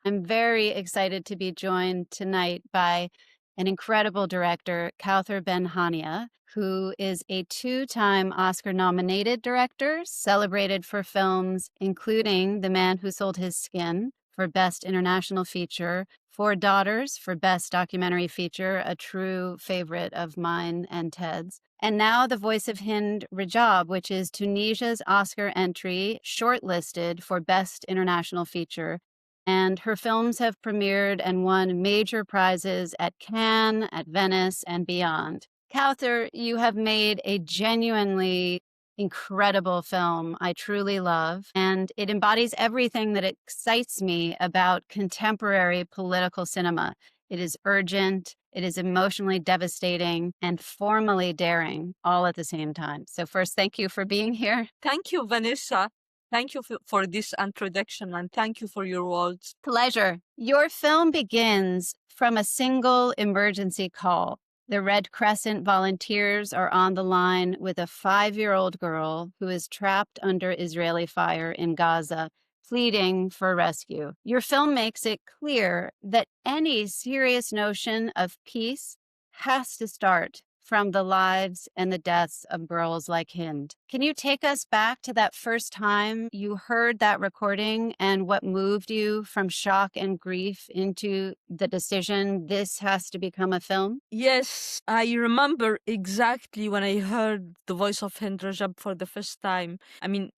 I'm very excited to be joined tonight by an incredible director, Kaouther Ben Hania, who is a two-time Oscar-nominated director, celebrated for films including The Man Who Sold His Skin for Best International Feature, Four Daughters for Best Documentary Feature, a true favorite of mine and Ted's, and now The Voice of Hind Rajab, which is Tunisia's Oscar entry, shortlisted for Best International Feature. And her films have premiered and won major prizes at Cannes, at Venice, and beyond. Kaouther, you have made a genuinely incredible film I truly love, and it embodies everything that excites me about contemporary political cinema. It is urgent, it is emotionally devastating, and formally daring all at the same time. So first, thank you for being here. Thank you, Vanessa. Thank you for this introduction, and thank you for your words. Pleasure. Your film begins from a single emergency call. The Red Crescent volunteers are on the line with a 5-year-old girl who is trapped under Israeli fire in Gaza, pleading for rescue. Your film makes it clear that any serious notion of peace has to start from the lives and the deaths of girls like Hind. Can you take us back to that first time you heard that recording and what moved you from shock and grief into the decision this has to become a film? Yes, I remember exactly when I heard the voice of Hind Rajab for the first time. I mean,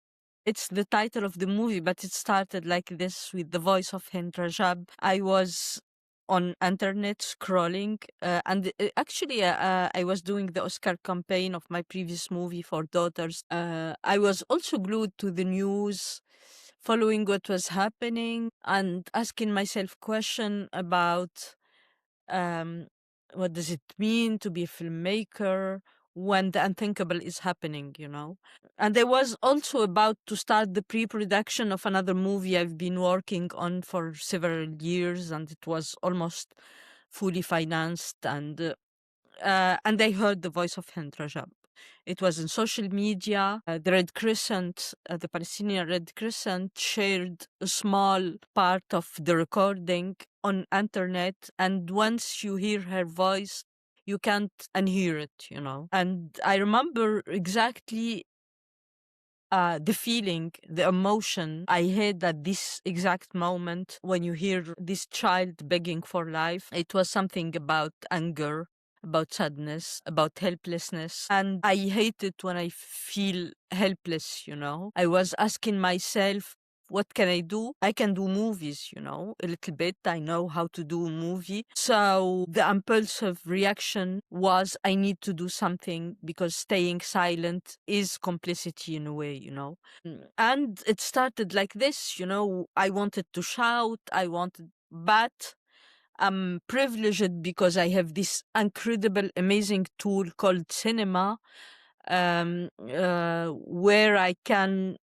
it's the title of the movie, but it started like this with the voice of Hind Rajab. I was on internet scrolling, I was doing the Oscar campaign of my previous movie, For Daughters. I was also glued to the news, following what was happening and asking myself question about um, what does it mean to be a filmmaker when the unthinkable is happening, you know? And I was also about to start the pre-production of another movie I've been working on for several years, and it was almost fully financed. And I heard the voice of Hind Rajab. It was in social media. The Red Crescent, the Palestinian Red Crescent, shared a small part of the recording on internet. And once you hear her voice, you can't unhear it, you know. And I remember exactly the feeling, the emotion I had at this exact moment when you hear this child begging for life. It was something about anger, about sadness, about helplessness. And I hate it when I feel helpless, you know. I was asking myself, what can I do? I can do movies, you know, a little bit. I know how to do a movie. So the impulsive reaction was I need to do something because staying silent is complicity in a way, you know. And it started like this, you know, I wanted to shout, but I'm privileged because I have this incredible, amazing tool called cinema, where I can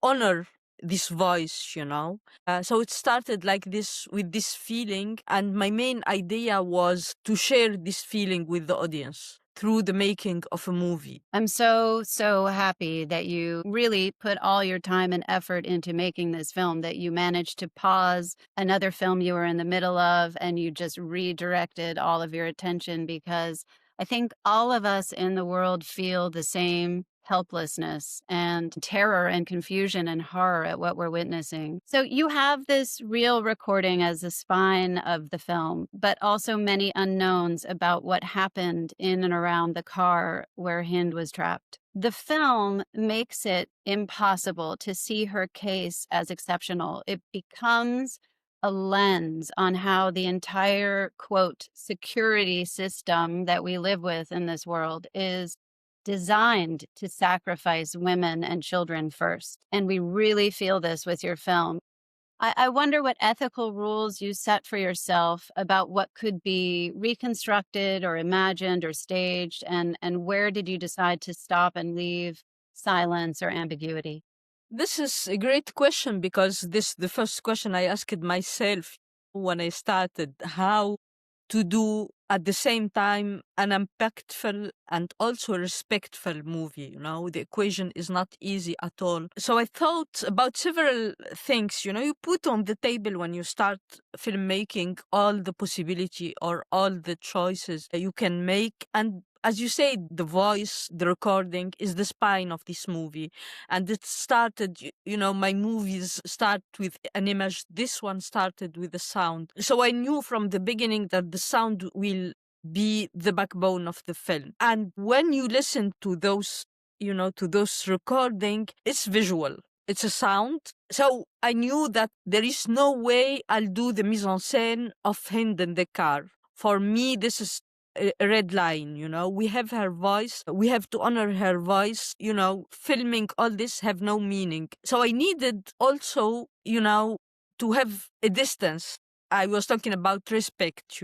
honor this voice, you know. So it started like this with this feeling, and my main idea was to share this feeling with the audience through the making of a movie. I'm so happy that you really put all your time and effort into making this film, that you managed to pause another film you were in the middle of and you just redirected all of your attention, because I think all of us in the world feel the same helplessness and terror and confusion and horror at what we're witnessing. So you have this real recording as the spine of the film, but also many unknowns about what happened in and around the car where Hind was trapped. The film makes it impossible to see her case as exceptional. It becomes a lens on how the entire, quote, security system that we live with in this world is designed to sacrifice women and children first. And we really feel this with your film. I wonder what ethical rules you set for yourself about what could be reconstructed or imagined or staged, and where did you decide to stop and leave silence or ambiguity? This is a great question because this the first question I asked myself when I started how to do at the same time an impactful and also respectful movie. The equation is not easy at all. So I thought about several things. You put on the table when you start filmmaking all the possibility or all the choices that you can make. And as you say, the voice, the recording is the spine of this movie. And it started, my movies start with an image. This one started with a sound. So I knew from the beginning that the sound will be the backbone of the film. And when you listen to those recording, it's visual. It's a sound. So I knew that there is no way I'll do the mise en scène of Hind in the car. For me, this is a red line. We have her voice. We have to honor her voice. Filming all this have no meaning. So I needed also, to have a distance. I was talking about respect,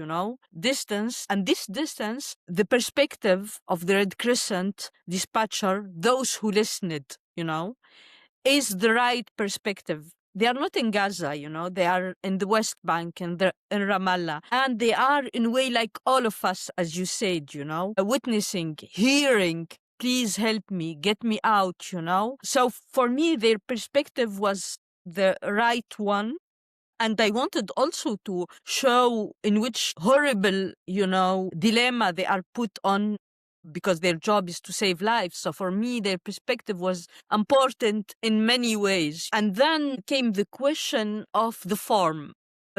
distance. And this distance, the perspective of the Red Crescent dispatcher, those who listened, is the right perspective. They are not in Gaza, they are in the West Bank and they're in Ramallah. And they are in a way like all of us, as you said, witnessing, hearing, please help me, get me out, So for me, their perspective was the right one. And I wanted also to show in which horrible, dilemma they are put on because their job is to save lives. So for me, their perspective was important in many ways. And then came the question of the form.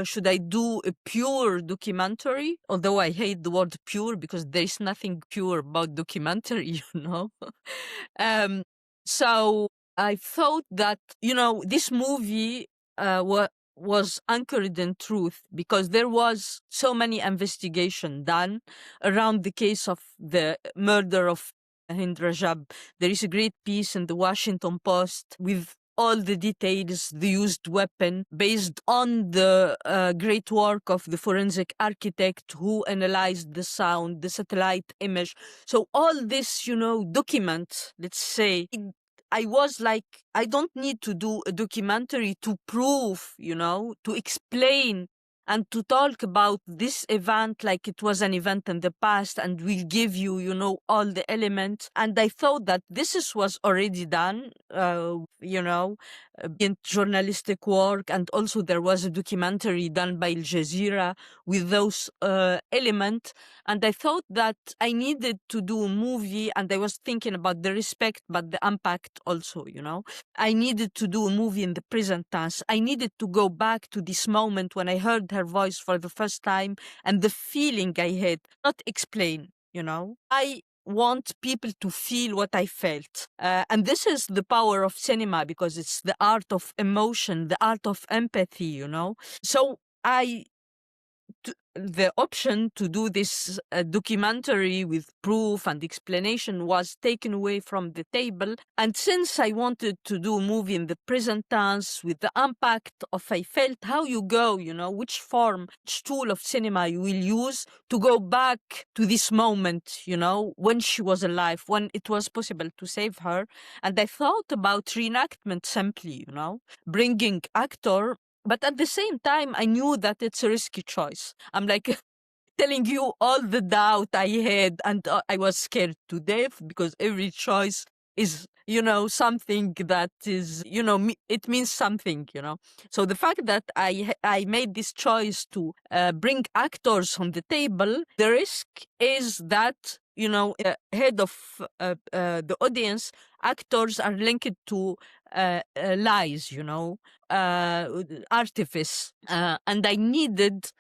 Should I do a pure documentary? Although I hate the word pure because there is nothing pure about documentary, um, so I thought that, this movie was anchored in truth because there was so many investigation done around the case of the murder of Hind Rajab. There is a great piece in the Washington Post with all the details, the used weapon, based on the great work of the forensic architect who analyzed the sound, the satellite image. So all this, documents, let's say, I was like, I don't need to do a documentary to prove, to explain and to talk about this event like it was an event in the past and we'll give you, all the elements. And I thought that was already done, in journalistic work. And also there was a documentary done by Al Jazeera with those elements. And I thought that I needed to do a movie and I was thinking about the respect, but the impact also, I needed to do a movie in the present tense. I needed to go back to this moment when I heard her voice for the first time and the feeling I had, not explain, I want people to feel what I felt. And this is the power of cinema because it's the art of emotion, the art of empathy, So the option to do this documentary with proof and explanation was taken away from the table. And since I wanted to do a movie in the present tense with the impact of I felt how you go, which form, which tool of cinema you will use to go back to this moment, when she was alive, when it was possible to save her. And I thought about reenactment simply, bringing actor. But at the same time, I knew that it's a risky choice. I'm like telling you all the doubt I had, and I was scared to death because every choice is, something that is, it means something, So the fact that I made this choice to bring actors on the table, the risk is that, head of the audience, actors are linked to lies, artifice. And I needed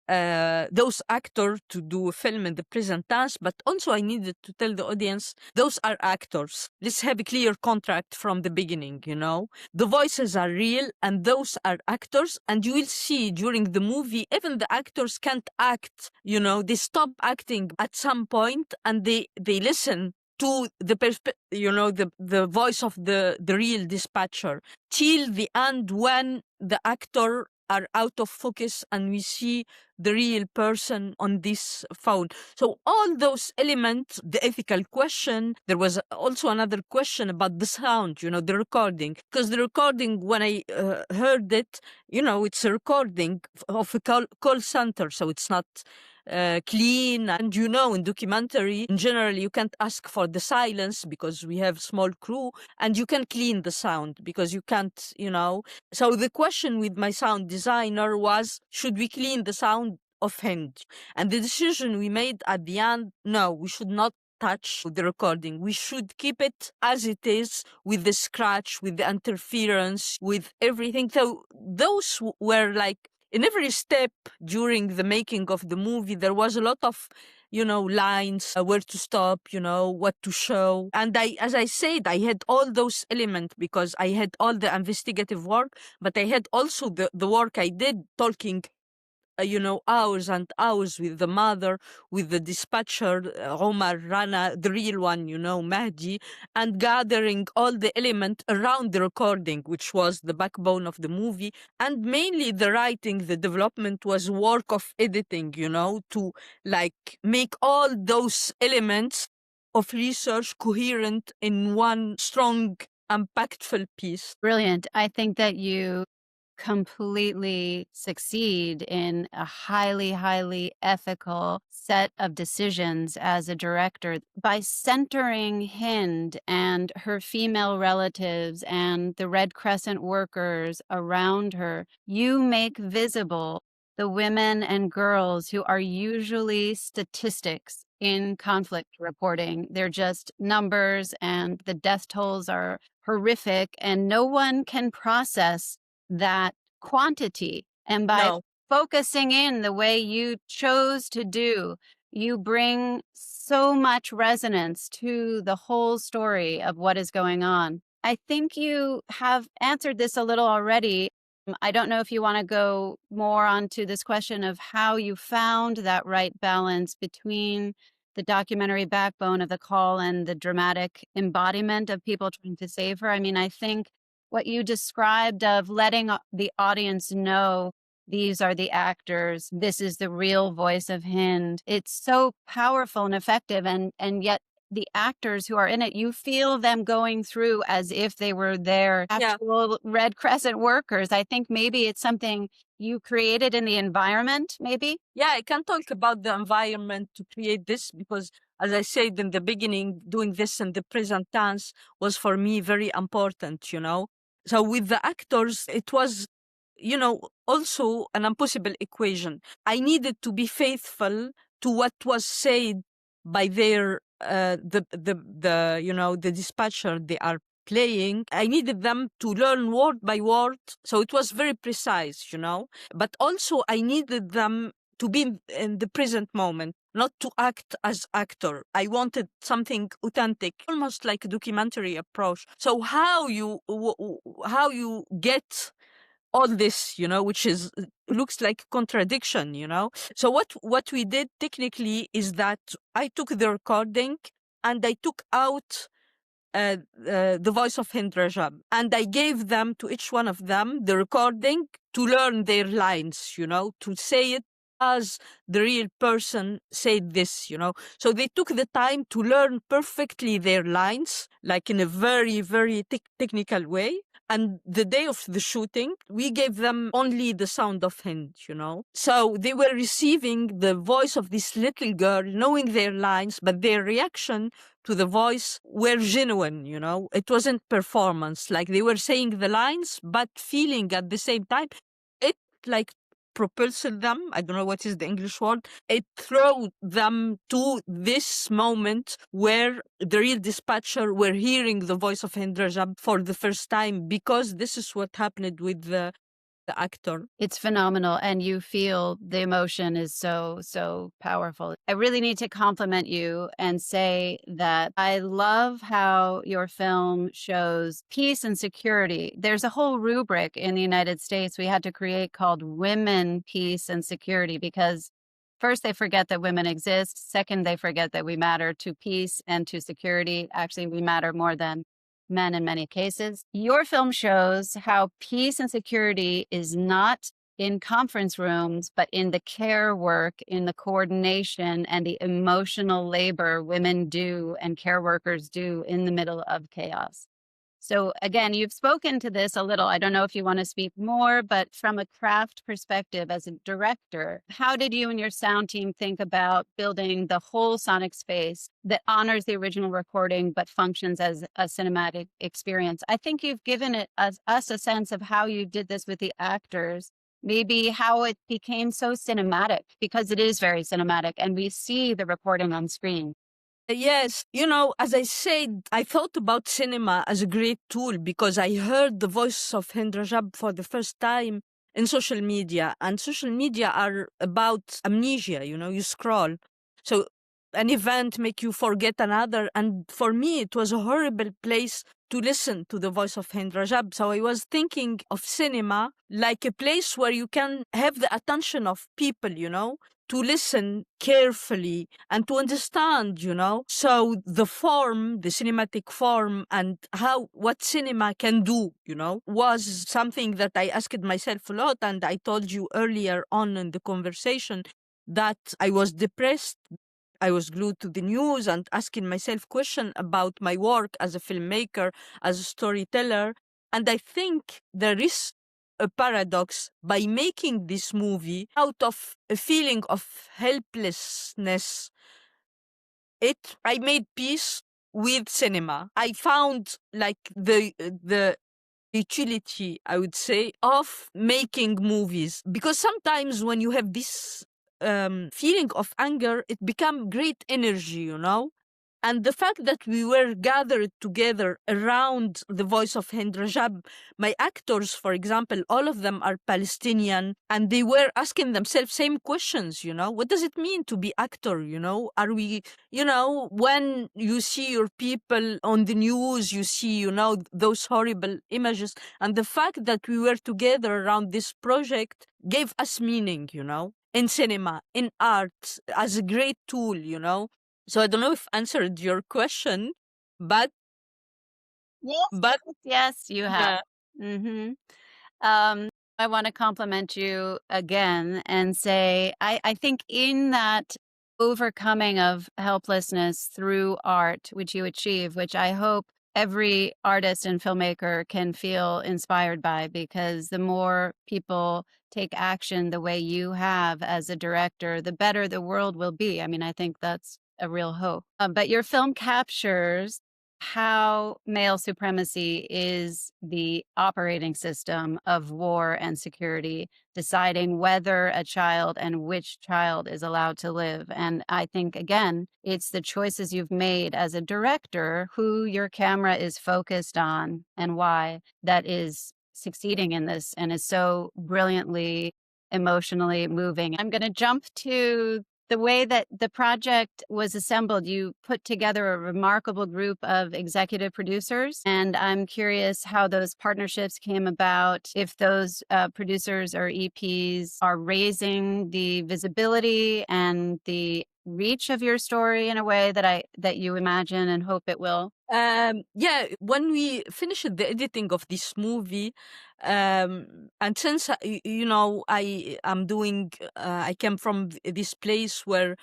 those actors to do a film in the present tense, but also I needed to tell the audience, those are actors. Let's have a clear contract from the beginning, The voices are real and those are actors. And you will see during the movie, even the actors can't act, they stop acting at some point and they listen to the voice of the real dispatcher till the end when the actor are out of focus and we see the real person on this phone. So all those elements, the ethical question, there was also another question about the sound, the recording. Because the recording, when I heard it, it's a recording of a call center. So it's not clean. And in documentary, in general, you can't ask for the silence because we have small crew, and you can clean the sound because you can't, So the question with my sound designer was, should we clean the sound of Hind? And the decision we made at the end, no, we should not touch the recording. We should keep it as it is, with the scratch, with the interference, with everything. So those were like, in every step during the making of the movie, there was a lot of, lines, where to stop, what to show. And as I said, I had all those elements because I had all the investigative work, but I had also the work I did talking hours and hours with the mother, with the dispatcher, Omar Rana, the real one, Mahdi, and gathering all the element around the recording, which was the backbone of the movie. And mainly the writing, the development was work of editing, to like make all those elements of research coherent in one strong, impactful piece. Brilliant. I think that you completely succeed in a highly, highly ethical set of decisions as a director by centering Hind and her female relatives and the Red Crescent workers around her. You make visible the women and girls who are usually statistics in conflict reporting. They're just numbers, and the death tolls are horrific, and no one can process that quantity. And by No. focusing in the way you chose to do, you bring so much resonance to the whole story of what is going on. I think you have answered this a little already. I don't know if you want to go more onto this question of how you found that right balance between the documentary backbone of the call and the dramatic embodiment of people trying to save her. I mean, I think what you described of letting the audience know these are the actors, this is the real voice of Hind. It's so powerful and effective, and yet the actors who are in it, you feel them going through as if they were their Yeah. actual Red Crescent workers. I think maybe it's something you created in the environment, maybe? Yeah, I can talk about the environment to create this because, as I said in the beginning, doing this in the present tense was for me very important. So with the actors, it was, also an impossible equation. I needed to be faithful to what was said by their the dispatcher they are playing. I needed them to learn word by word, so it was very precise. But also I needed them to be in the present moment, not to act as actor. I wanted something authentic, almost like a documentary approach. So how you get all this, which is looks like contradiction. So what we did technically is that I took the recording and I took out the voice of Hind Rajab. And I gave them, to each one of them, the recording to learn their lines, to say it as the real person said this. So they took the time to learn perfectly their lines, like in a very, very technical way. And the day of the shooting, we gave them only the sound of Hind. So they were receiving the voice of this little girl, knowing their lines, but their reaction to the voice were genuine. It wasn't performance. Like they were saying the lines, but feeling at the same time. It like propulsed them. I don't know what is the English word. It threw them to this moment where the real dispatcher were hearing the voice of Hind Rajab for the first time, because this is what happened with the actor. It's phenomenal, and you feel the emotion is so, so powerful. I really need to compliment you and say that I love how your film shows peace and security. There's a whole rubric in the United States we had to create called Women, Peace, and Security, because first, they forget that women exist. Second, they forget that we matter to peace and to security. Actually, we matter more than men in many cases. Your film shows how peace and security is not in conference rooms, but in the care work, in the coordination and the emotional labor women do and care workers do in the middle of chaos. So again, you've spoken to this a little. I don't know if you want to speak more, but from a craft perspective as a director, how did you and your sound team think about building the whole sonic space that honors the original recording but functions as a cinematic experience? I think you've given us a sense of how you did this with the actors, maybe how it became so cinematic, because it is very cinematic and we see the recording on screen. Yes, as I said, I thought about cinema as a great tool because I heard the voice of Hind Rajab for the first time in social media, and social media are about amnesia. You scroll, so an event make you forget another, and for me, it was a horrible place to listen to the voice of Hind Rajab. So I was thinking of cinema like a place where you can have the attention of people, to listen carefully and to understand, So the form, the cinematic form, and what cinema can do, was something that I asked myself a lot. And I told you earlier on in the conversation that I was depressed. I was glued to the news and asking myself questions about my work as a filmmaker, as a storyteller. And I think there is a paradox by making this movie out of a feeling of helplessness. I made peace with cinema. I found like the utility, I would say, of making movies, because sometimes when you have this feeling of anger, it become great energy, and the fact that we were gathered together around the voice of Hind Rajab, my actors, for example, all of them are Palestinian, and they were asking themselves same questions, what does it mean to be actor, are we, when you see your people on the news, you see, those horrible images, and the fact that we were together around this project gave us meaning, in cinema, in art, as a great tool, so I don't know if answered your question, but Yes, but yes, yes, you have. yeah. Mhm. Um, I want to compliment you again and say I think in that overcoming of helplessness through art, which you achieve, which I hope every artist and filmmaker can feel inspired by, because the more people take action the way you have as a director, the better the world will be. I mean, I think that's a real hope. But your film captures how male supremacy is the operating system of war and security, deciding whether a child and which child is allowed to live. And I think, again, it's the choices you've made as a director, who your camera is focused on and why, that is succeeding in this and is so brilliantly emotionally moving. I'm going to jump to the way that the project was assembled. You put together a remarkable group of executive producers, and I'm curious how those partnerships came about, if those producers or EPs are raising the visibility and the reach of your story in a way that you imagine and hope it will. Yeah, when we finished the editing of this movie, and since I am doing, I came from this place where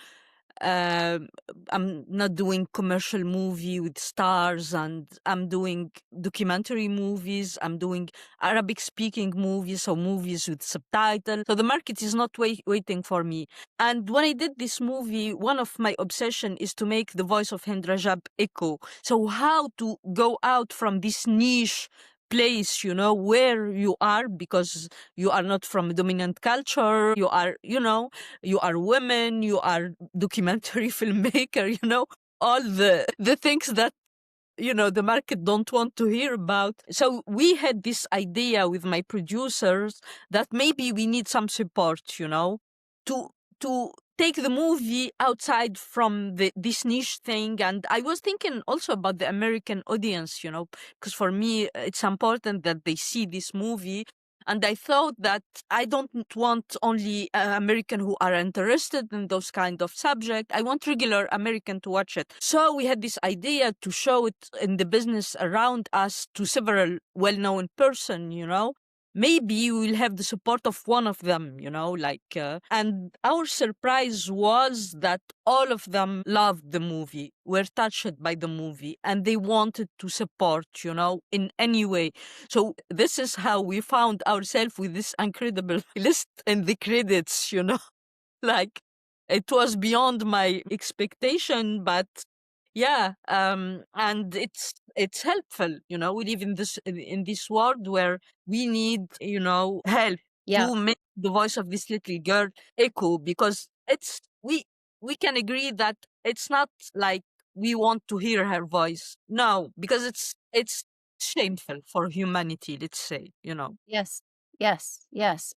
um I'm not doing commercial movie with stars, and I'm doing documentary movies. I'm doing Arabic speaking movies, so movies with subtitles. So the market is not waiting for me. And when I did this movie, one of my obsession is to make the voice of Hind Rajab echo. So how to go out from this niche place, where you are, because you are not from a dominant culture. You are, you are women, you are documentary filmmaker, all the things that the market don't want to hear about. So we had this idea with my producers that maybe we need some support, to take the movie outside from this niche thing. And I was thinking also about the American audience, because for me it's important that they see this movie. And I thought that I don't want only American who are interested in those kind of subject. I want regular American to watch it. So we had this idea to show it in the business around us to several well-known person, maybe we will have the support of one of them, and our surprise was that all of them loved the movie, were touched by the movie, and they wanted to support, in any way. So this is how we found ourselves with this incredible list in the credits, like it was beyond my expectation, but yeah, and it's helpful. We live in this world where we need, help Yeah. to make the voice of this little girl echo, because we can agree that it's not like we want to hear her voice. No, because it's shameful for humanity, let's say. Yes. Yes. Yes.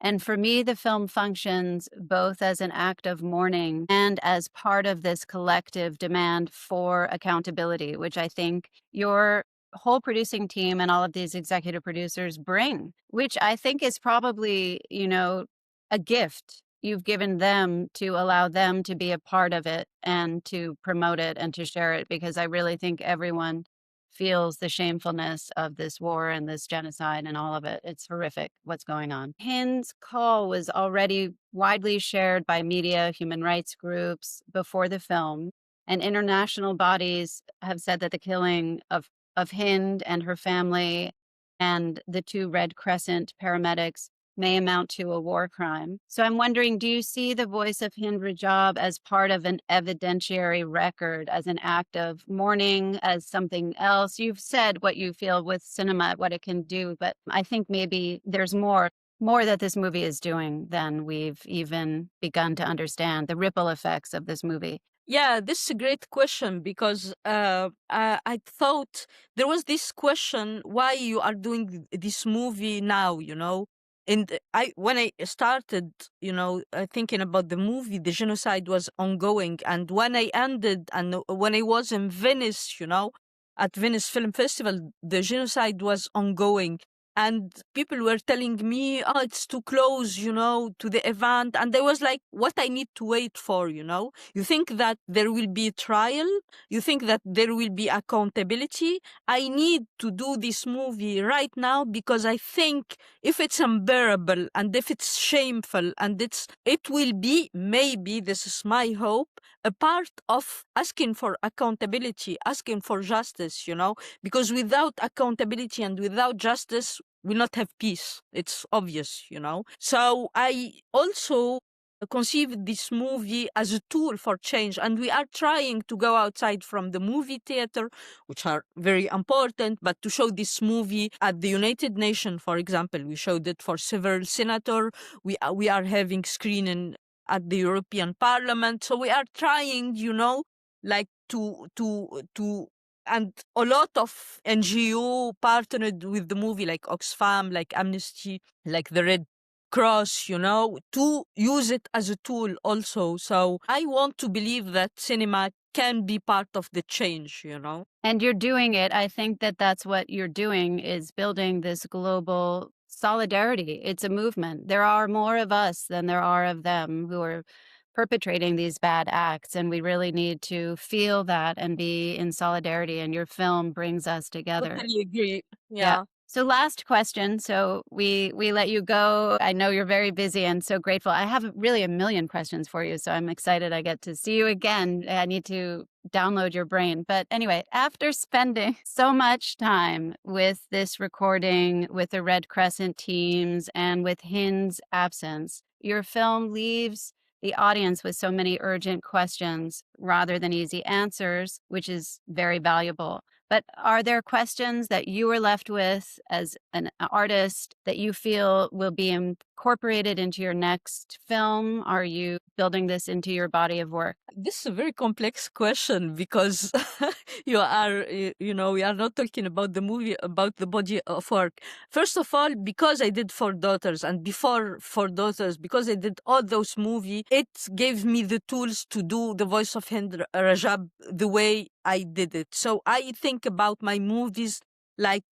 And for me, the film functions both as an act of mourning and as part of this collective demand for accountability, which I think your whole producing team and all of these executive producers bring, which I think is probably, a gift you've given them to allow them to be a part of it and to promote it and to share it, because I really think everyone feels the shamefulness of this war and this genocide and all of it. It's horrific what's going on. Hind's call was already widely shared by media, human rights groups before the film, and international bodies have said that the killing of Hind and her family and the two Red Crescent paramedics may amount to a war crime. So I'm wondering, do you see the Voice of Hind Rajab as part of an evidentiary record, as an act of mourning, as something else? You've said what you feel with cinema, what it can do, but I think maybe there's more that this movie is doing than we've even begun to understand, the ripple effects of this movie. Yeah, this is a great question, because I thought there was this question, why you are doing this movie now, And when I started, thinking about the movie, the genocide was ongoing, and when I ended, and when I was in Venice, at Venice Film Festival, the genocide was ongoing, and people were telling me, oh, it's too close, to the event, and I was like, what I need to wait for, You think that there will be trial? You think that there will be accountability? I need to do this movie right now, because I think if it's unbearable and if it's shameful, and it will be, maybe this is my hope, a part of asking for accountability, asking for justice, because without accountability and without justice, we'll not have peace. It's obvious, So I also conceived this movie as a tool for change, and we are trying to go outside from the movie theater, which are very important, but to show this movie at the United Nations, for example. We showed it for several senators. We are having screening at the European Parliament. So we are trying, like to and a lot of NGO partnered with the movie, like Oxfam, like Amnesty, like the Red Cross, to use it as a tool also. So I want to believe that cinema can be part of the change. And you're doing it. I think that that's what you're doing, is building this global solidarity. It's a movement. There are more of us than there are of them who are perpetrating these bad acts, and we really need to feel that and be in solidarity, and your film brings us together. Totally agree. Yeah. Yeah. So last question. So we let you go. I know you're very busy and so grateful. I have really a million questions for you, so I'm excited I get to see you again. I need to download your brain. But anyway, after spending so much time with this recording, with the Red Crescent teams, and with Hind's absence, your film leaves the audience with so many urgent questions rather than easy answers, which is very valuable. But are there questions that you were left with as an artist that you feel will be incorporated into your next film? Are you building this into your body of work? This is a very complex question, because we are not talking about the movie, about the body of work. First of all, because I did Four Daughters, and before Four Daughters, because I did all those movies, it gave me the tools to do the voice of Hind Rajab the way I did it. So I think about my movies like,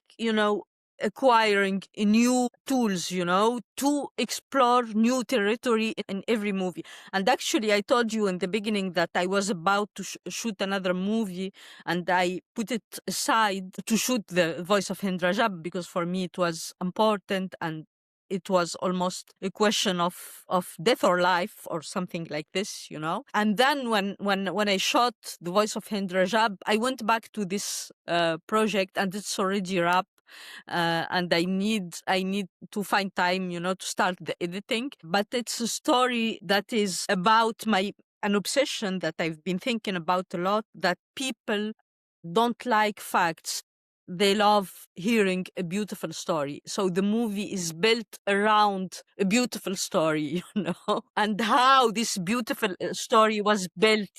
acquiring new tools, to explore new territory in every movie. And actually, I told you in the beginning that I was about to shoot another movie, and I put it aside to shoot the Voice of Hind Rajab because for me it was important, and it was almost a question of death or life or something like this. And then when I shot the Voice of Hind Rajab, I went back to this project, and it's already wrapped. And I need to find time, to start the editing. But it's a story that is about an obsession that I've been thinking about a lot, that people don't like facts. They love hearing a beautiful story. So the movie is built around a beautiful story, and how this beautiful story was built,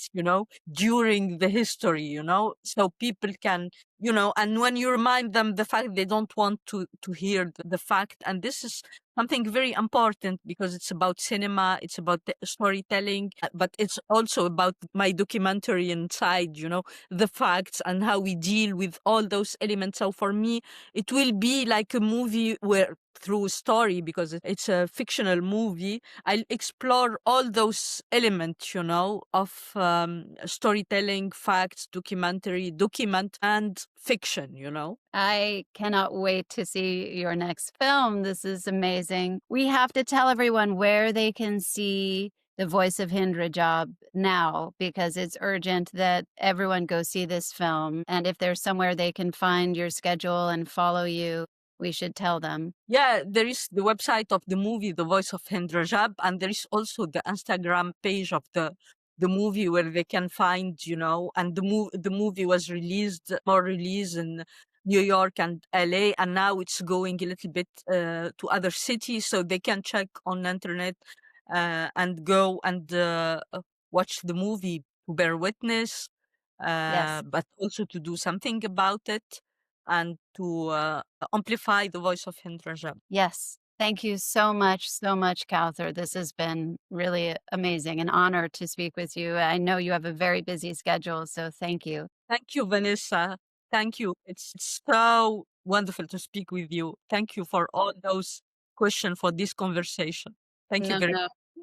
during the history, so people can, and when you remind them the fact, they don't want to hear the fact. And this is something very important because it's about cinema, it's about the storytelling, but it's also about my documentary inside, the facts and how we deal with all those elements. So for me, it will be like a movie where through story, because it's a fictional movie, I'll explore all those elements, of storytelling, facts, document and fiction. I cannot wait to see your next film. This is amazing. We have to tell everyone where they can see The Voice of Hind Rajab now, because it's urgent that everyone go see this film. And if there's somewhere they can find your schedule and follow you, we should tell them. Yeah, there is the website of the movie, The Voice of Hind Rajab, and there is also the Instagram page of the movie where they can find, and the movie was released in New York and LA, and now it's going a little bit to other cities, so they can check on the internet and go and watch the movie to bear witness, Yes. but also to do something about it and to amplify the voice of Hind Rajab. Yes. Thank you so much, Kaouther. This has been really amazing, an honor to speak with you. I know you have a very busy schedule, so thank you. Thank you, Vanessa. Thank you. It's so wonderful to speak with you. Thank you for all those questions, for this conversation. Thank you No, very no.